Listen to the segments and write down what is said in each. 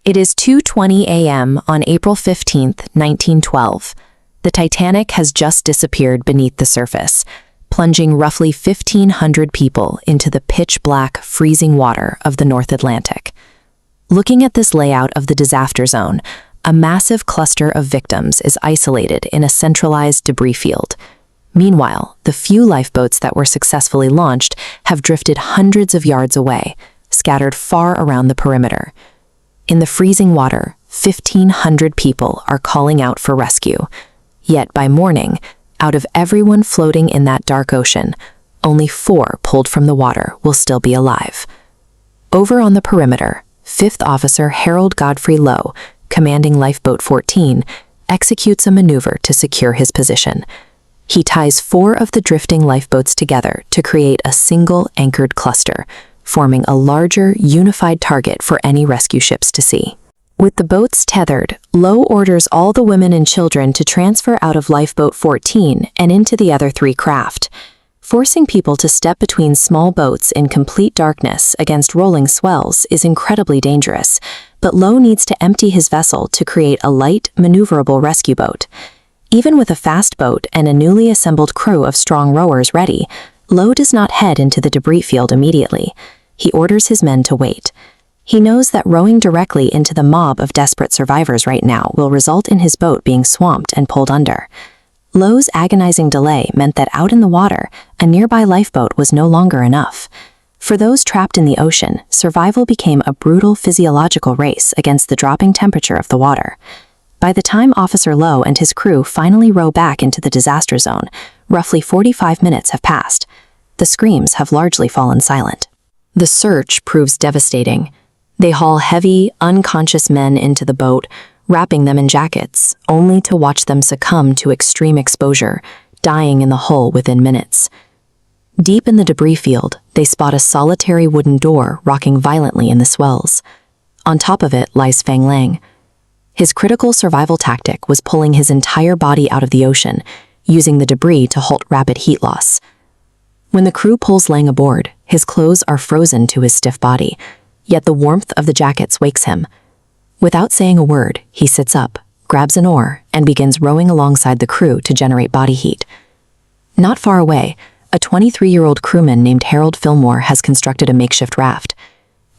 It is 2:20 a.m. on April 15, 1912. The Titanic has just disappeared beneath the surface, plunging roughly 1,500 people into the pitch-black, freezing water of the North Atlantic. Looking at this layout of the disaster zone, a massive cluster of victims is isolated in a centralized debris field. Meanwhile, the few lifeboats that were successfully launched have drifted hundreds of yards away, scattered far around the perimeter. In the freezing water, 1,500 people are calling out for rescue. Yet by morning, out of everyone floating in that dark ocean, only 4 pulled from the water will still be alive. Over on the perimeter, 5th Officer Harold Lowe, commanding Lifeboat 14, executes a maneuver to secure his position. He ties 4 of the drifting lifeboats together to create a single anchored cluster, forming a larger, unified target for any rescue ships to see. With the boats tethered, Lowe orders all the women and children to transfer out of Lifeboat 14 and into the other 3 craft. Forcing people to step between small boats in complete darkness against rolling swells is incredibly dangerous, but Lowe needs to empty his vessel to create a light, maneuverable rescue boat. Even with a fast boat and a newly assembled crew of strong rowers ready, Lowe does not head into the debris field immediately. He orders his men to wait. He knows that rowing directly into the mob of desperate survivors right now will result in his boat being swamped and pulled under. Lowe's agonizing delay meant that out in the water, a nearby lifeboat was no longer enough. For those trapped in the ocean, survival became a brutal physiological race against the dropping temperature of the water. By the time Officer Lowe and his crew finally row back into the disaster zone, roughly 45 minutes have passed. The screams have largely fallen silent. The search proves devastating. They haul heavy, unconscious men into the boat, wrapping them in jackets, only to watch them succumb to extreme exposure, dying in the hull within minutes. Deep in the debris field, they spot a solitary wooden door rocking violently in the swells. On top of it lies Fang Lang. His critical survival tactic was pulling his entire body out of the ocean, using the debris to halt rapid heat loss. When the crew pulls Lang aboard, his clothes are frozen to his stiff body, yet the warmth of the jackets wakes him. Without saying a word, he sits up, grabs an oar, and begins rowing alongside the crew to generate body heat. Not far away, a 23-year-old crewman named Harold Fillmore has constructed a makeshift raft.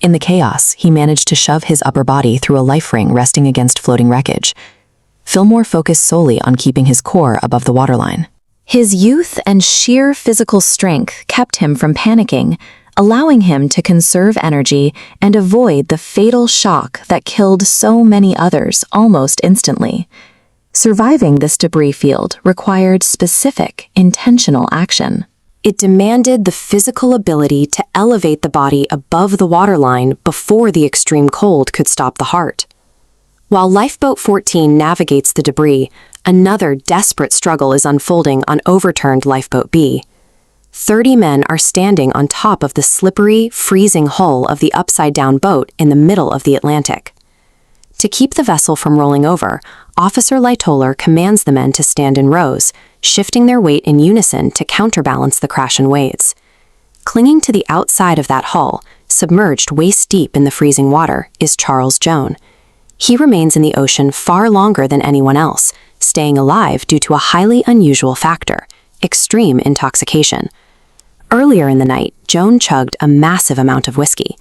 In the chaos, he managed to shove his upper body through a life ring resting against floating wreckage. Fillmore focused solely on keeping his core above the waterline. His youth and sheer physical strength kept him from panicking, allowing him to conserve energy and avoid the fatal shock that killed so many others almost instantly. Surviving this debris field required specific, intentional action. It demanded the physical ability to elevate the body above the waterline before the extreme cold could stop the heart. While Lifeboat 14 navigates the debris, another desperate struggle is unfolding on overturned Lifeboat B. 30 men are standing on top of the slippery, freezing hull of the upside-down boat in the middle of the Atlantic. To keep the vessel from rolling over, Officer Lowe commands the men to stand in rows, shifting their weight in unison to counterbalance the crashing waves. Clinging to the outside of that hull, submerged waist-deep in the freezing water, is Joughin. He remains in the ocean far longer than anyone else, staying alive due to a highly unusual factor: extreme intoxication. Earlier in the night, Joughin chugged a massive amount of whiskey.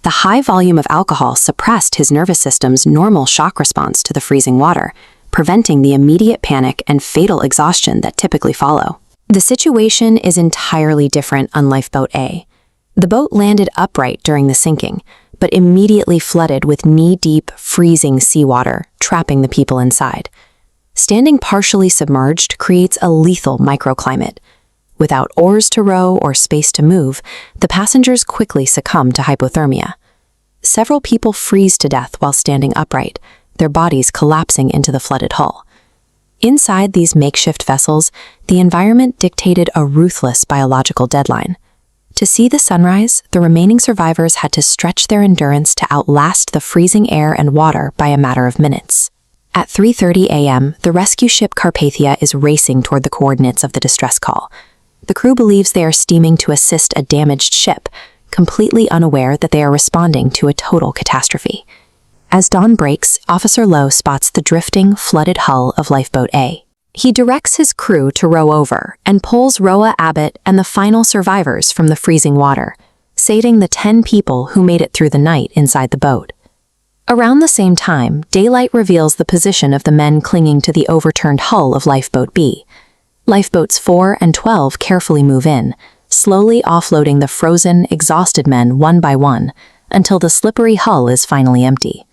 The high volume of alcohol suppressed his nervous system's normal shock response to the freezing water, preventing the immediate panic and fatal exhaustion that typically follow. The situation is entirely different on Lifeboat A. The boat landed upright during the sinking, but immediately flooded with knee-deep, freezing seawater, trapping the people inside. Standing partially submerged creates a lethal microclimate. Without oars to row or space to move, the passengers quickly succumb to hypothermia. Several people freeze to death while standing upright, their bodies collapsing into the flooded hull. Inside these makeshift vessels, the environment dictated a ruthless biological deadline. To see the sunrise, the remaining survivors had to stretch their endurance to outlast the freezing air and water by a matter of minutes. At 3:30 a.m., the rescue ship Carpathia is racing toward the coordinates of the distress call. The crew believes they are steaming to assist a damaged ship, completely unaware that they are responding to a total catastrophe. As dawn breaks, Officer Lowe spots the drifting, flooded hull of Lifeboat A. He directs his crew to row over and pulls Roa Abbott and the final survivors from the freezing water, saving the 10 people who made it through the night inside the boat. Around the same time, daylight reveals the position of the men clinging to the overturned hull of Lifeboat B. Lifeboats 4 and 12 carefully move in, slowly offloading the frozen, exhausted men one by one until the slippery hull is finally empty.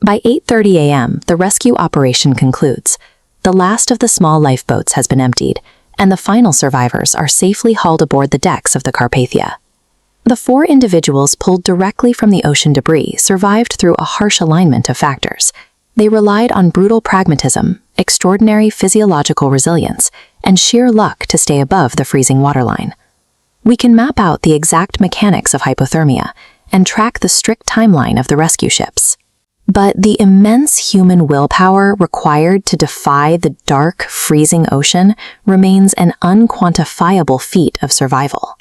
By 8:30 a.m., the rescue operation concludes. The last of the small lifeboats has been emptied, and the final survivors are safely hauled aboard the decks of the Carpathia. The 4 individuals pulled directly from the ocean debris survived through a harsh alignment of factors. They relied on brutal pragmatism, extraordinary physiological resilience, and sheer luck to stay above the freezing waterline. We can map out the exact mechanics of hypothermia and track the strict timeline of the rescue ships. But the immense human willpower required to defy the dark, freezing ocean remains an unquantifiable feat of survival.